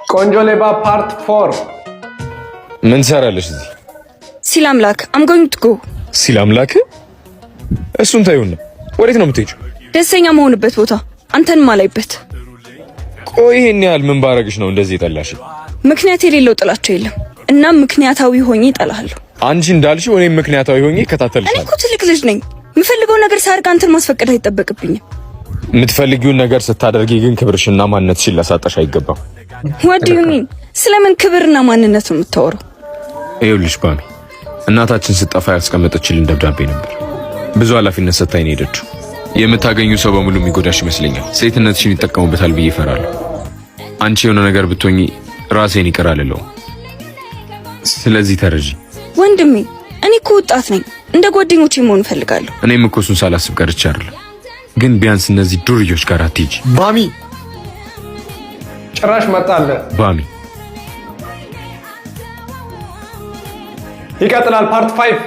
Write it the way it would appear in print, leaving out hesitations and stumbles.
ቆንጆ ሌባ ፓርት 4 ምን ሰራለሽ እዚህ? ሲል አምላክ I'm going to go ሲል አምላክ እሱን ታዩና ወዴት ነው የምትሄጂው? ደስተኛ መሆንበት ቦታ አንተን ማላይበት። ቆይ ይሄን ያህል ምን ባረግሽ ነው እንደዚህ የጠላሽ? ምክንያት የሌለው ጥላቸው የለም እና ምክንያታዊ ሆኜ እጠላሃለሁ። አንቺ እንዳልሽው እኔም ምክንያታዊ ሆኜ እከታተልሻለሁ። እኔ እኮ ትልቅ ልጅ ነኝ። የምፈልገው ነገር ሳርቅ አንተን ማስፈቀድ አይጠበቅብኝም። የምትፈልጊውን ነገር ስታደርጊ ግን ክብርሽና ማንነትሽን ላሳጣሽ አይገባም። What do you mean? ስለምን ክብርና ማንነት ነው የምታወራው? ይኸውልሽ ባሚ እናታችን ስጠፋ ያስቀመጠችልን ደብዳቤ ነበር። ብዙ ኃላፊነት ሰጥታኝ ነው የሄደችው። የምታገኙ ሰው በሙሉ የሚጎዳሽ ይመስለኛል። ሴትነትሽን ይጠቀሙበታል ብዬ እፈራለሁ። አንቺ የሆነ ነገር ብትሆኚ ራሴን ይቅር አልለውም። ስለዚህ ተረጂ ወንድሜ። እኔ እኮ ወጣት ነኝ። እንደ ጓደኞቼ መሆን እፈልጋለሁ። እኔም እኮ እሱን ሳላስብ ቀርቼ አይደለም። ግን ቢያንስ እነዚህ ዱርዮች ጋር አትሂጂ። ባሚ ጭራሽ መጣለ። ባሚ ይቀጥላል ፓርት 5